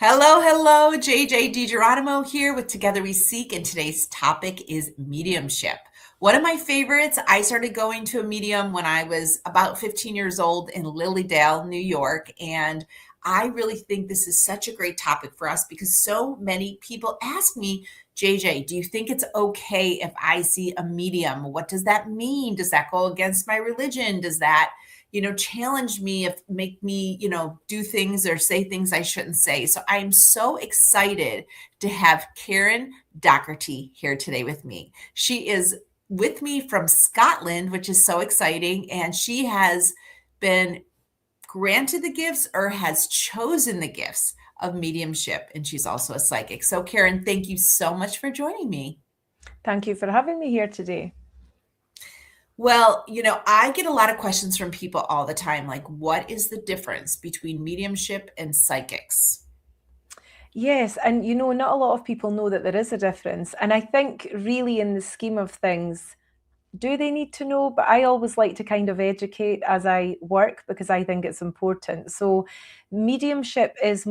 Hello, hello, JJ DiGeronimo here with Together We Seek, and today's topic is mediumship. One of my favorites, I started going to a medium when I was about 15 years old in Lilydale, New York, and I really think this is such a great topic for us because so many people ask me, JJ, do you think it's okay if I see a medium? What does that mean? Does that go against my religion? Does that challenge me, if make me, do things or say things I shouldn't say. So I am so excited to have Karen Docherty here today with me. She is with me from Scotland, which is so exciting. And she has been granted the gifts or has chosen the gifts of mediumship. And she's also a psychic. So Karen, thank you so much for joining me. Thank you for having me here today. Well, I get a lot of questions from people all the time, like, what is the difference between mediumship and psychics? Yes, and not a lot of people know that there is a difference. And I think, really, in the scheme of things, do they need to know? But I always like to kind of educate as I work because I think it's important. So, mediumship is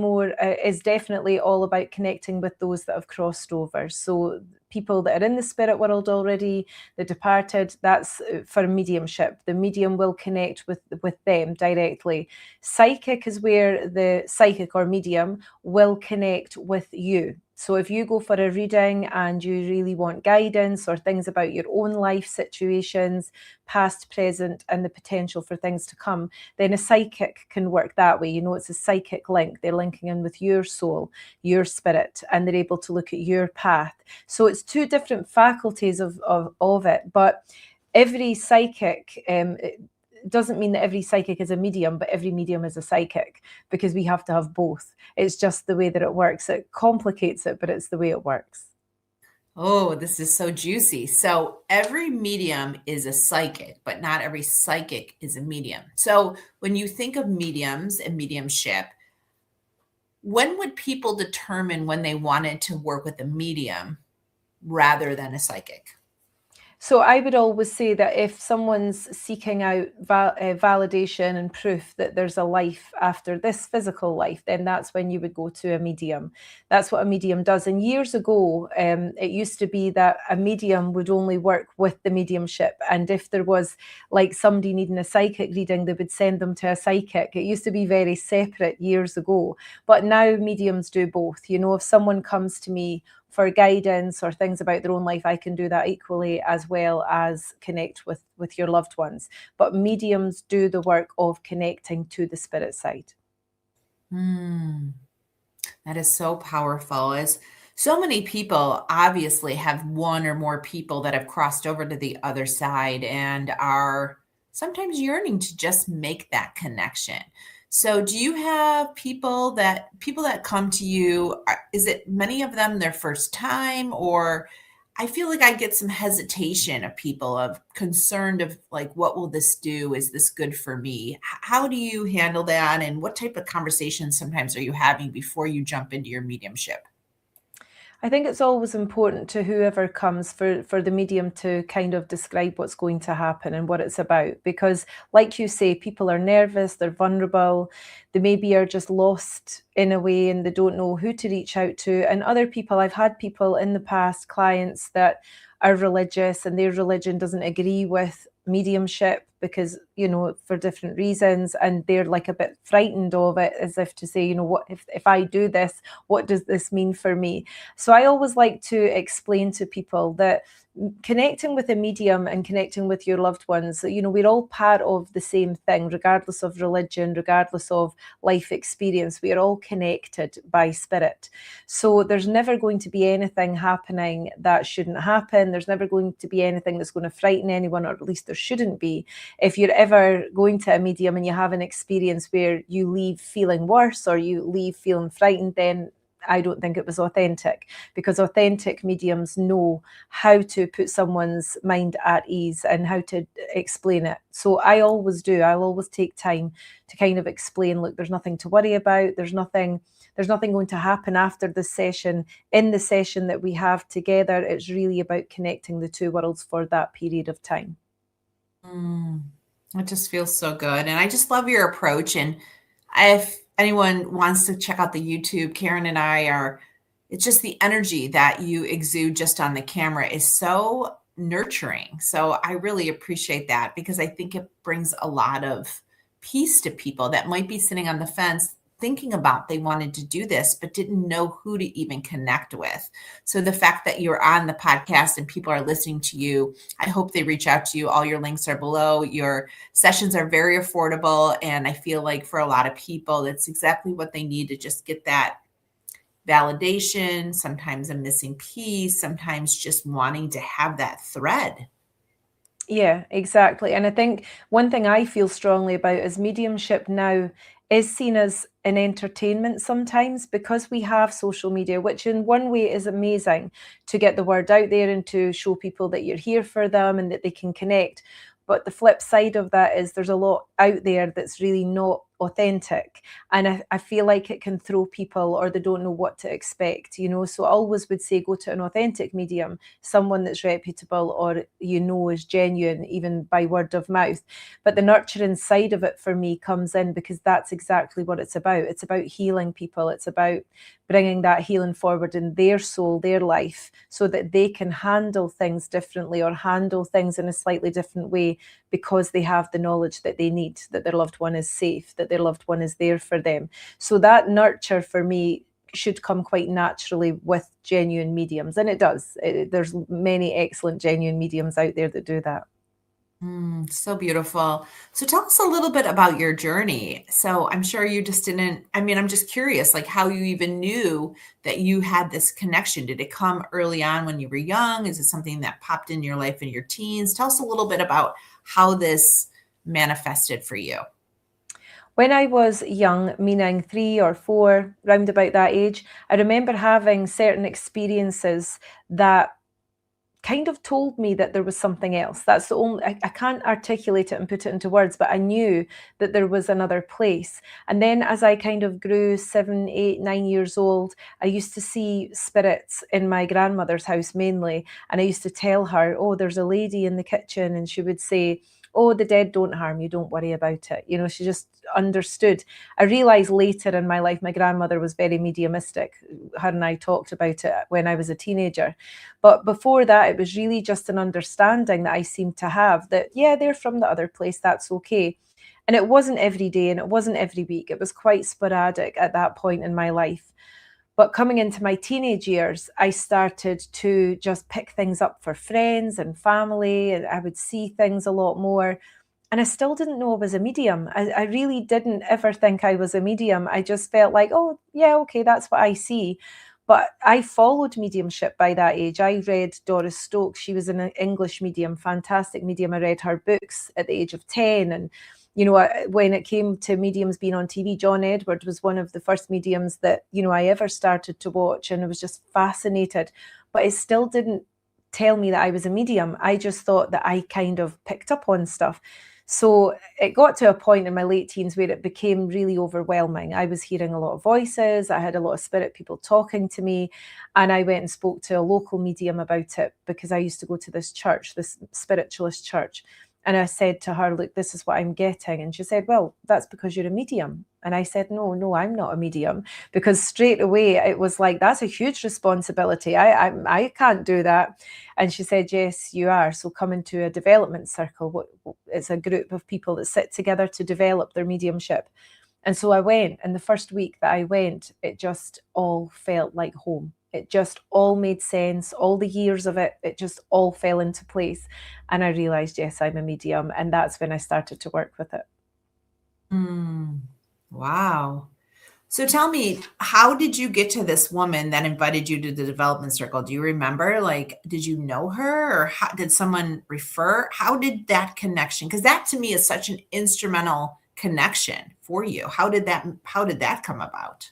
definitely all about connecting with those that have crossed over. So, people that are in the spirit world already, the departed, that's for mediumship. The medium will connect with them directly. Psychic is where the psychic or medium will connect with you. So if you go for a reading and you really want guidance or things about your own life situations, past, present, and the potential for things to come, then a psychic can work that way. It's a psychic link. They're linking in with your soul, your spirit, and they're able to look at your path. So it's two different faculties of it. But every psychic, it doesn't mean that every psychic is a medium, but every medium is a psychic, because we have to have both. It's just the way that it works. It complicates it, but it's the way it works. Oh, this is so juicy. So every medium is a psychic, but not every psychic is a medium. So when you think of mediums and mediumship, when would people determine when they wanted to work with a medium rather than a psychic? So I would always say that if someone's seeking out validation and proof that there's a life after this physical life, then that's when you would go to a medium. That's what a medium does. And years ago, it used to be that a medium would only work with the mediumship. And if there was like somebody needing a psychic reading, they would send them to a psychic. It used to be very separate years ago. But now mediums do both. If someone comes to me for guidance or things about their own life, I can do that equally, as well as connect with your loved ones. But mediums do the work of connecting to the spirit side. Hmm, that is so powerful. As so many people obviously have one or more people that have crossed over to the other side and are sometimes yearning to just make that connection. So do you have people that come to you, is it many of them their first time, or I feel like I get some hesitation of people of concerned of like, what will this do? Is this good for me? How do you handle that? And what type of conversations sometimes are you having before you jump into your mediumship? I think it's always important to whoever comes for the medium to kind of describe what's going to happen and what it's about. Because, like you say, people are nervous, they're vulnerable, they maybe are just lost in a way and they don't know who to reach out to. And other people, I've had people in the past, clients that are religious and their religion doesn't agree with mediumship because, for different reasons, and they're like a bit frightened of it, as if to say, what if I do this, what does this mean for me? So I always like to explain to people that connecting with a medium and connecting with your loved ones, we're all part of the same thing, regardless of religion, regardless of life experience. We are all connected by spirit. So there's never going to be anything happening that shouldn't happen. There's never going to be anything that's going to frighten anyone, or at least there shouldn't be. If you're ever going to a medium and you have an experience where you leave feeling worse or you leave feeling frightened, then I don't think it was authentic, because authentic mediums know how to put someone's mind at ease and how to explain it. So I always do. I'll always take time to kind of explain, look, there's nothing to worry about. There's nothing going to happen after the session. In the session that we have together, it's really about connecting the two worlds for that period of time. Mm, it just feels so good. And I just love your approach. And if anyone wants to check out the YouTube, Karen and I are, it's just the energy that you exude just on the camera is so nurturing. So I really appreciate that because I think it brings a lot of peace to people that might be sitting on the fence thinking about they wanted to do this but didn't know who to even connect with. So the fact that you're on the podcast and people are listening to you, I hope they reach out to you. All your links are below. Your sessions are very affordable. And I feel like for a lot of people, that's exactly what they need to just get that validation, sometimes a missing piece, sometimes just wanting to have that thread. Yeah, exactly. And I think one thing I feel strongly about is mediumship now is seen as an entertainment sometimes because we have social media, which in one way is amazing to get the word out there and to show people that you're here for them and that they can connect. But the flip side of that is there's a lot out there that's really not authentic. And I feel like it can throw people or they don't know what to expect, you know. So I always would say go to an authentic medium, someone that's reputable or is genuine, even by word of mouth. But the nurturing side of it for me comes in because that's exactly what it's about. It's about healing people. It's about bringing that healing forward in their soul, their life, so that they can handle things differently or handle things in a slightly different way because they have the knowledge that they need, that their loved one is safe, that their loved one is there for them. So that nurture for me should come quite naturally with genuine mediums. And it does. There's many excellent genuine mediums out there that do that. So beautiful. So tell us a little bit about your journey. So I'm sure you just didn't, I mean, I'm just curious, like how you even knew that you had this connection. Did it come early on when you were young? Is it something that popped in your life in your teens? Tell us a little bit about how this manifested for you. When I was young, meaning 3 or 4, round about that age, I remember having certain experiences that kind of told me that there was something else. That's the only, I can't articulate it and put it into words, but I knew that there was another place. And then as I kind of grew 7, 8, 9 years old, I used to see spirits in my grandmother's house mainly. And I used to tell her, oh, there's a lady in the kitchen. And she would say, oh, the dead don't harm you, don't worry about it. You know, she just understood. I realized later in my life, my grandmother was very mediumistic. Her and I talked about it when I was a teenager. But before that, it was really just an understanding that I seemed to have that, yeah, they're from the other place, that's okay. And it wasn't every day and it wasn't every week. It was quite sporadic at that point in my life. But coming into my teenage years, I started to just pick things up for friends and family, and I would see things a lot more. And I still didn't know I was a medium. I really didn't ever think I was a medium. I just felt like, oh, yeah, okay, that's what I see. But I followed mediumship by that age. I read Doris Stokes. She was an English medium, fantastic medium. I read her books at the age of 10. And, you know, when it came to mediums being on TV, John Edward was one of the first mediums that, you know, I ever started to watch. And I was just fascinated. But it still didn't tell me that I was a medium. I just thought that I kind of picked up on stuff. So it got to a point in my late teens where it became really overwhelming. I was hearing a lot of voices. I had a lot of spirit people talking to me. And I went and spoke to a local medium about it because I used to go to this church, this spiritualist church. And I said to her, look, this is what I'm getting. And she said, well, that's because you're a medium. And I said, no, I'm not a medium. Because straight away it was like, that's a huge responsibility. I can't do that. And she said, yes, you are. So come into a development circle. It's a group of people that sit together to develop their mediumship. And so I went. And the first week that I went, it just all felt like home. It just all made sense. All the years of it, it just all fell into place. And I realized, yes, I'm a medium. And that's when I started to work with it. Wow. So tell me, how did you get to this woman that invited you to the development circle? Do you remember? Like, did you know her or how, did someone refer? How did that connection? Because that to me is such an instrumental connection for you. How did that come about?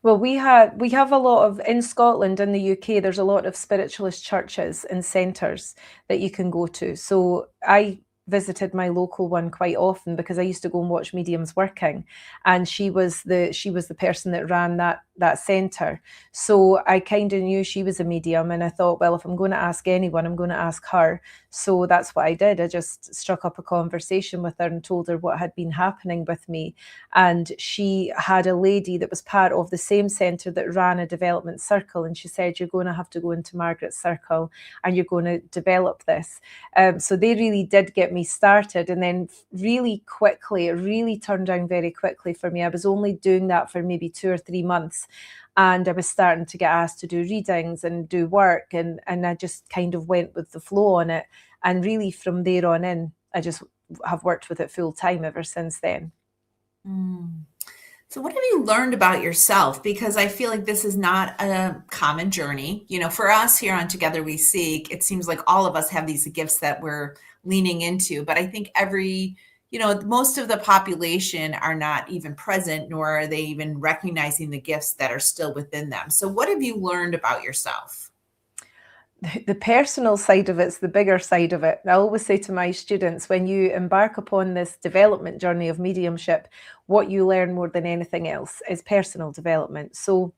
Well, we have a lot of, in Scotland and the UK, there's a lot of spiritualist churches and centres that you can go to. So I visited my local one quite often because I used to go and watch mediums working, and she was the person that ran that centre. So I kind of knew she was a medium, and I thought, well, if I'm going to ask anyone, I'm going to ask her. So that's what I did. I just struck up a conversation with her and told her what had been happening with me. And she had a lady that was part of the same centre that ran a development circle, and she said, you're going to have to go into Margaret's circle and you're going to develop this. So they really did get me started, and then really quickly, it really turned down very quickly for me. I was only doing that for maybe 2 or 3 months, and I was starting to get asked to do readings and do work, and I just kind of went with the flow on it. And really from there on in, I just have worked with it full time ever since then. Mm. So what have you learned about yourself? Because I feel like this is not a common journey. For us here on Together We Seek, it seems like all of us have these gifts that we're leaning into. But I think most of the population are not even present, nor are they even recognizing the gifts that are still within them. So what have you learned about yourself? The personal side of it's the bigger side of it. I always say to my students, when you embark upon this development journey of mediumship, what you learn more than anything else is personal development. So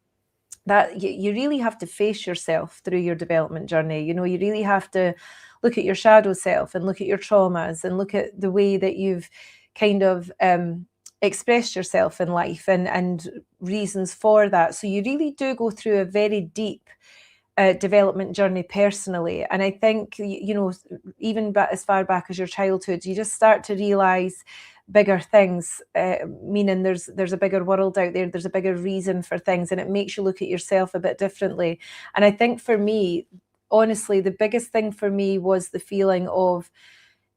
that you really have to face yourself through your development journey. You really have to look at your shadow self and look at your traumas and look at the way that you've kind of expressed yourself in life and reasons for that. So you really do go through a very deep development journey personally. And I think, even as far back as your childhood, you just start to realize bigger things, meaning there's a bigger world out there, there's a bigger reason for things, and it makes you look at yourself a bit differently. And I think for me, honestly, the biggest thing for me was the feeling of,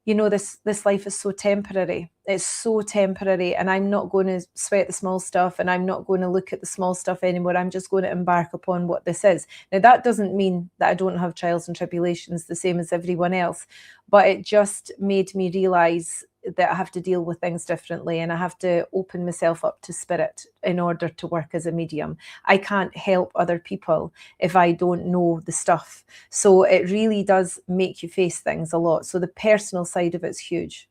this life is so temporary. It's so temporary, and I'm not going to sweat the small stuff, and I'm not going to look at the small stuff anymore. I'm just going to embark upon what this is. Now, that doesn't mean that I don't have trials and tribulations the same as everyone else, but it just made me realize that I have to deal with things differently, and I have to open myself up to spirit in order to work as a medium. I can't help other people if I don't know the stuff. So it really does make you face things a lot. So the personal side of it's huge.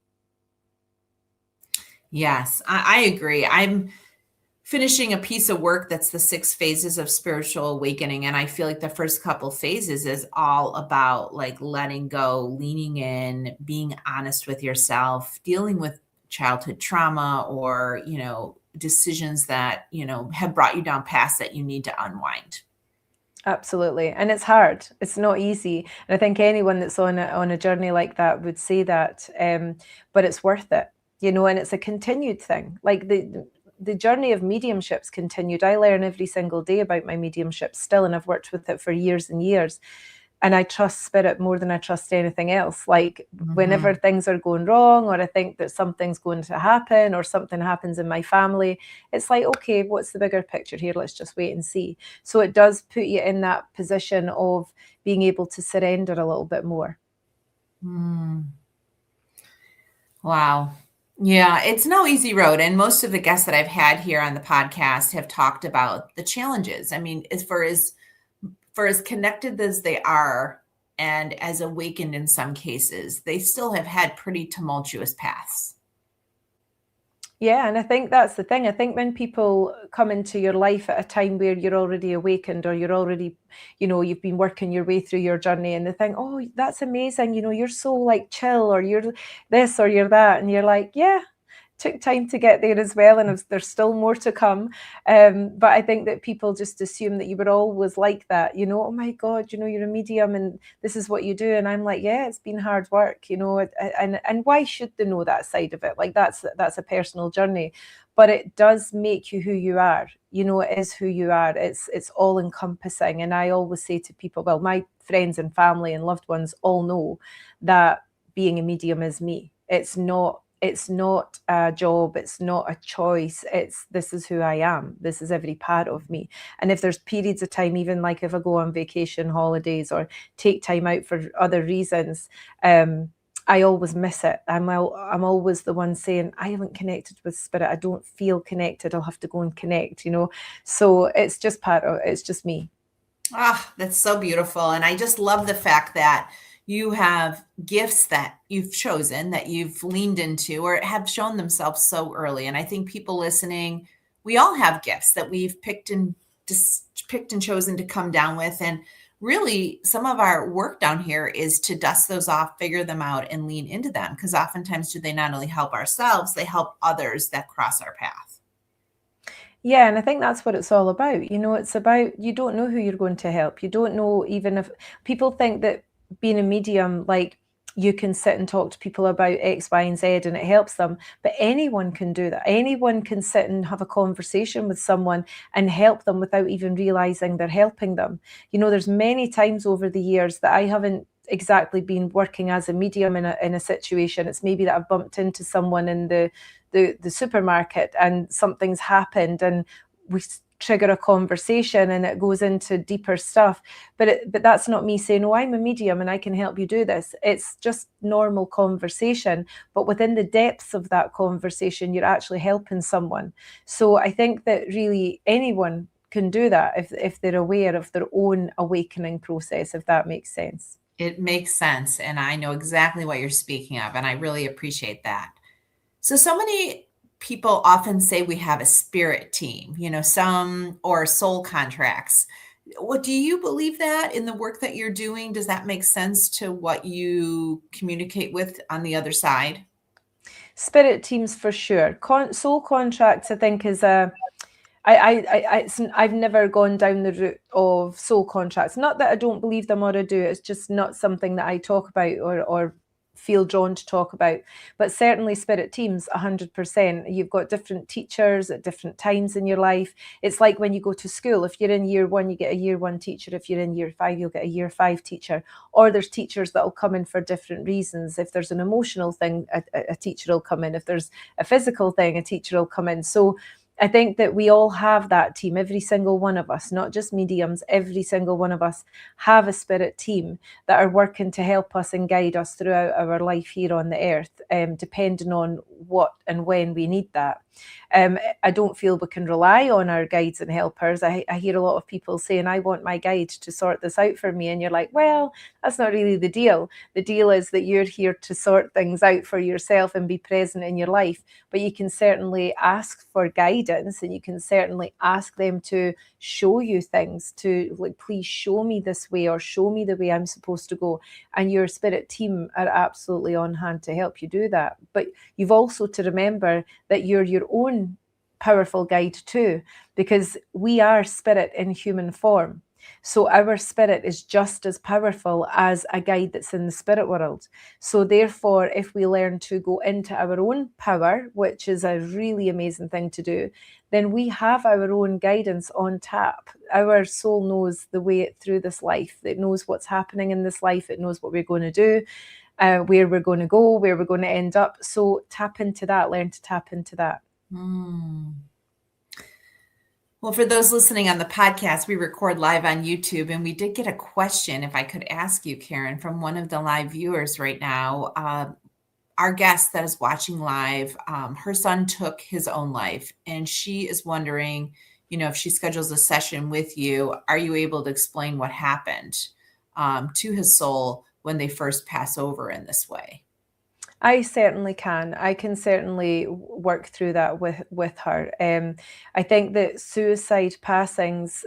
Yes, I agree. I'm finishing a piece of work that's the 6 phases of spiritual awakening. And I feel like the first couple phases is all about like letting go, leaning in, being honest with yourself, dealing with childhood trauma or, decisions that, have brought you down paths that you need to unwind. Absolutely. And it's hard. It's not easy. And I think anyone that's on a journey like that would say that, but it's worth it, and it's a continued thing. Like the journey of mediumship's continued. I learn every single day about my mediumship still, and I've worked with it for years and years. And I trust spirit more than I trust anything else. Like whenever things are going wrong, or I think that something's going to happen, or something happens in my family, it's like, okay, what's the bigger picture here? Let's just wait and see. So it does put you in that position of being able to surrender a little bit more. Wow. Yeah, it's no easy road. And most of the guests that I've had here on the podcast have talked about the challenges. I mean, for as connected as they are and as awakened in some cases, they still have had pretty tumultuous paths. Yeah, and I think that's the thing. I think when people come into your life at a time where you're already awakened, or you're already, you've been working your way through your journey, and they think, oh, that's amazing, you're so like chill, or you're this or you're that. And you're like, yeah, took time to get there as well, and there's still more to come. But I think that people just assume that you were always like that, oh my God, you're a medium and this is what you do. And I'm like, yeah, it's been hard work, and why should they know that side of it? Like that's a personal journey, but it does make you who you are. It is who you are. It's all encompassing. And I always say to people, well, my friends and family and loved ones all know that being a medium is me. It's not a job. It's not a choice. This is who I am. This is every part of me. And if there's periods of time, even like if I go on vacation, holidays, or take time out for other reasons, I always miss it. I'm always the one saying, I haven't connected with spirit. I don't feel connected. I'll have to go and connect, So it's just it's just me. Ah, that's so beautiful. And I just love the fact that You have gifts that you've chosen, that you've leaned into, or have shown themselves so early. And I think people listening, we all have gifts that we've picked and chosen to come down with. And really, some of our work down here is to dust those off, figure them out, and lean into them. Because oftentimes, do they not only help ourselves, they help others that cross our path. Yeah, and I think that's what it's all about. It's about, you don't know who you're going to help. You don't know, even if people think that being a medium, like you can sit and talk to people about X, Y, and Z and it helps them. But anyone can do that. Anyone can sit and have a conversation with someone and help them without even realizing they're helping them. There's many times over the years that I haven't exactly been working as a medium in a situation. It's maybe that I've bumped into someone in the supermarket and something's happened and we trigger a conversation and it goes into deeper stuff, but that's not me saying, oh, I'm a medium and I can help you do this. It's just normal conversation, but within the depths of that conversation you're actually helping someone. So I think that really anyone can do that if they're aware of their own awakening process, if that makes sense. It makes sense. And I know exactly what you're speaking of. And I really appreciate that. So many people often say we have a spirit team, some or soul contracts. What do you believe that in the work that you're doing? Does that make sense to what you communicate with on the other side? Spirit teams for sure. Soul contracts, I think, is I've never gone down the route of soul contracts. Not that I don't believe them or I do. It's just not something that I talk about or feel drawn to talk about. But certainly spirit teams, 100%. You've got different teachers at different times in your life. It's like when you go to school. If you're in year one, you get a year one teacher. If you're in year five, you'll get a year five teacher. Or there's teachers that will come in for different reasons. If there's an emotional thing, a teacher will come in. If there's a physical thing, a teacher will come in. So I think that we all have that team, every single one of us, not just mediums, every single one of us have a spirit team that are working to help us and guide us throughout our life here on the earth, depending on what and when we need that. I don't feel we can rely on our guides and helpers. I hear a lot of people saying, I want my guide to sort this out for me. And you're like, well, that's not really the deal. The deal is that you're here to sort things out for yourself and be present in your life. But you can certainly ask for guidance and you can certainly ask them to show you things, to like, please show me this way or show me the way I'm supposed to go. And your spirit team are absolutely on hand to help you do that. But you've also to remember that you're your own powerful guide too, because we are spirit in human form. So our spirit is just as powerful as a guide that's in the spirit world. So therefore, if we learn to go into our own power, which is a really amazing thing to do, then we have our own guidance on tap. Our soul knows the way through this life. It knows what's happening in this life. It knows what we're going to do, where we're going to go, where we're going to end up. So tap into that, learn to tap into that. Well, for those listening on the podcast, we record live on YouTube, and we did get a question, if I could ask you, Karen, from one of the live viewers right now. Our guest that is watching live, her son took his own life, and she is wondering, if she schedules a session with you, are you able to explain what happened to his soul when they first pass over in this way? I certainly can. I can certainly work through that with her. I think that suicide passings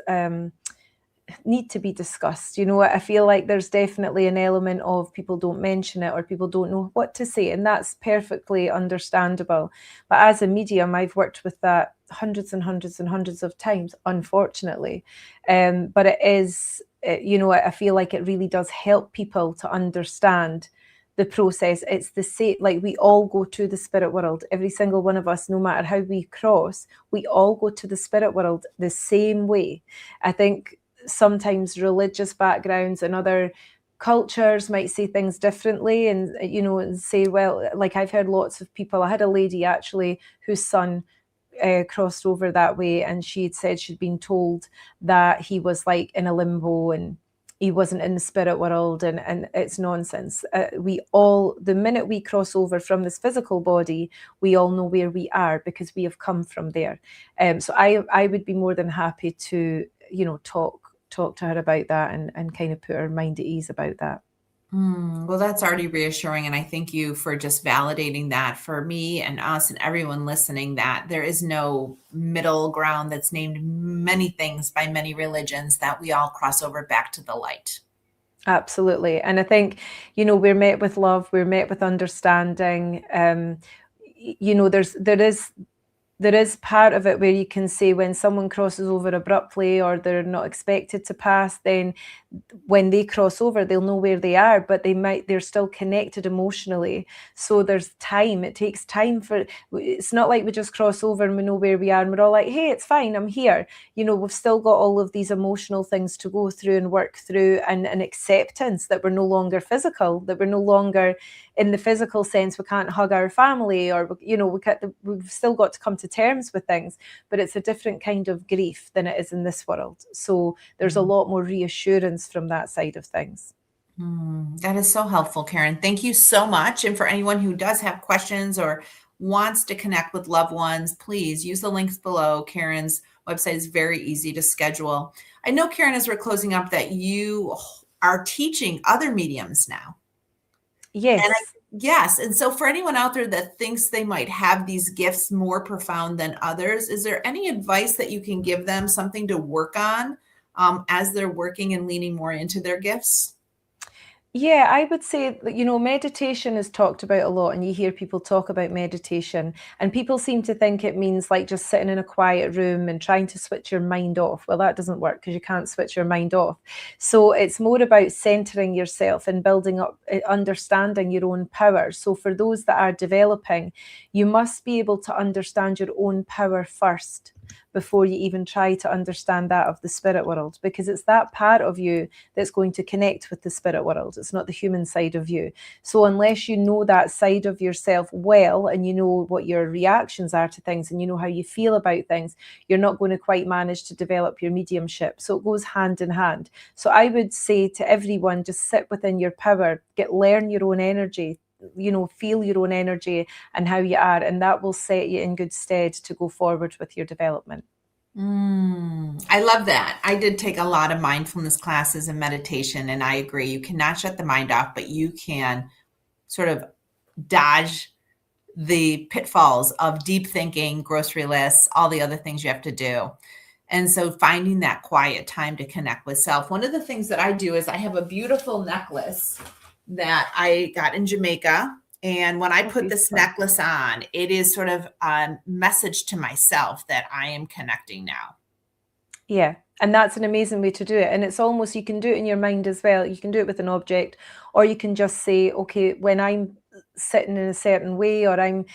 need to be discussed. I feel like there's definitely an element of people don't mention it or people don't know what to say, and that's perfectly understandable. But as a medium, I've worked with that hundreds and hundreds and hundreds of times, unfortunately. But it is, I feel like it really does help people to understand the process. It's the same, like we all go to the spirit world, every single one of us, no matter how we cross, we all go to the spirit world the same way. I think sometimes religious backgrounds and other cultures might say things differently and and say, well, like I've heard lots of people, I had a lady actually whose son crossed over that way, and she had said she'd been told that he was like in a limbo and he wasn't in the spirit world, and it's nonsense. We all, the minute we cross over from this physical body, we all know where we are because we have come from there. So I would be more than happy to talk to her about that and kind of put her mind at ease about that. Well, that's already reassuring. And I thank you for just validating that for me and us and everyone listening, that there is no middle ground that's named many things by many religions, that we all cross over back to the light. Absolutely. And I think, we're met with love, we're met with understanding. There is part of it where you can say when someone crosses over abruptly or they're not expected to pass, then when they cross over, they'll know where they are, but they're still connected emotionally. So there's time. It takes time it's not like we just cross over and we know where we are and we're all like, hey, it's fine, I'm here. We've still got all of these emotional things to go through and work through, and acceptance that we're no longer physical, that we're no longer in the physical sense. We can't hug our family, or we've still got to come to terms with things, but it's a different kind of grief than it is in this world. So there's a lot more reassurance from that side of things. That is so helpful, Karen. Thank you so much. And for anyone who does have questions or wants to connect with loved ones, please use the links below. Karen's website is very easy to schedule. I know, Karen, as we're closing up, that you are teaching other mediums now. Yes. Yes. And so for anyone out there that thinks they might have these gifts more profound than others, is there any advice that you can give them, something to work on as they're working and leaning more into their gifts? Yeah, I would say that, meditation is talked about a lot, and you hear people talk about meditation, and people seem to think it means like just sitting in a quiet room and trying to switch your mind off. Well, that doesn't work because you can't switch your mind off. So it's more about centering yourself and building up, understanding your own power. So for those that are developing, you must be able to understand your own power first before you even try to understand that of the spirit world, because it's that part of you that's going to connect with the spirit world. It's not the human side of you. So unless you know that side of yourself well, and you know what your reactions are to things, and you know how you feel about things, you're not going to quite manage to develop your mediumship. So it goes hand in hand. So I would say to everyone, just sit within your power, learn your own energy, feel your own energy and how you are, and that will set you in good stead to go forward with your development. I love that. I did take a lot of mindfulness classes and meditation, and I agree. You cannot shut the mind off, but you can sort of dodge the pitfalls of deep thinking, grocery lists, all the other things you have to do. And so finding that quiet time to connect with self. One of the things that I do is I have a beautiful necklace that I got in Jamaica. And when I put this necklace on, it is sort of a message to myself that I am connecting now. Yeah. And that's an amazing way to do it. And it's almost, you can do it in your mind as well. You can do it with an object, or you can just say, okay, when I'm sitting in a certain way, or I'm,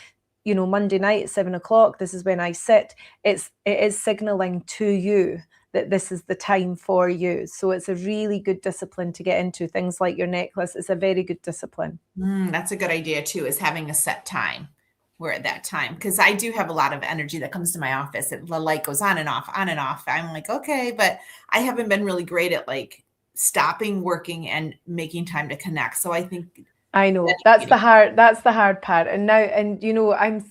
Monday night at 7 o'clock, this is when I sit. It is signaling to you that this is the time for you. So it's a really good discipline to get into. Things like your necklace is a very good discipline. That's a good idea too, is having a set time. We're at that time, because I do have a lot of energy that comes to my office. The light goes on and off, on and off. I'm like, okay, but I haven't been really great at like stopping working and making time to connect. So I think I know that's the hard part. And now, and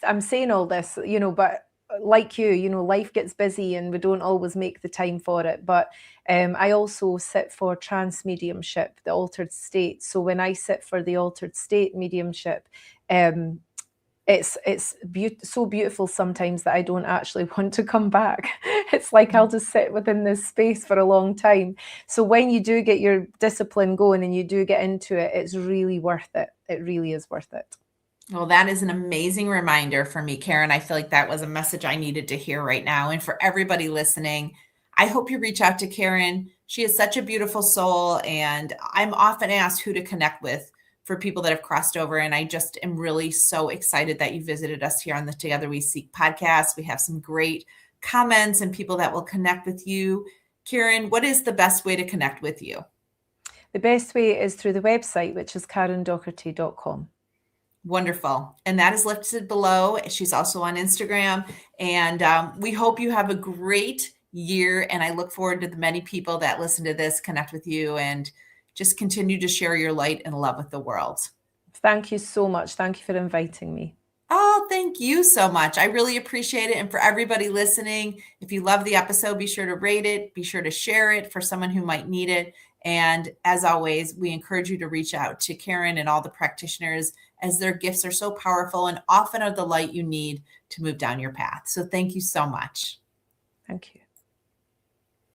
I'm saying all this, but like life gets busy and we don't always make the time for it. But I also sit for trance mediumship, the altered state. So when I sit for the altered state mediumship, it's so beautiful sometimes that I don't actually want to come back. It's like I'll just sit within this space for a long time. So when you do get your discipline going and you do get into it, it's really worth it. It really is worth it. Well, that is an amazing reminder for me, Karen. I feel like that was a message I needed to hear right now. And for everybody listening, I hope you reach out to Karen. She is such a beautiful soul, and I'm often asked who to connect with for people that have crossed over. And I just am really so excited that you visited us here on the Together We Seek podcast. We have some great comments and people that will connect with you. Karen, what is the best way to connect with you? The best way is through the website, which is KarenDocherty.com. Wonderful. And that is listed below. She's also on Instagram. And we hope you have a great year. And I look forward to the many people that listen to this, connect with you, and just continue to share your light and love with the world. Thank you so much. Thank you for inviting me. Oh, thank you so much. I really appreciate it. And for everybody listening, if you love the episode, be sure to rate it, be sure to share it for someone who might need it. And as always, we encourage you to reach out to Karen and all the practitioners, as their gifts are so powerful and often are the light you need to move down your path. So thank you so much. Thank you.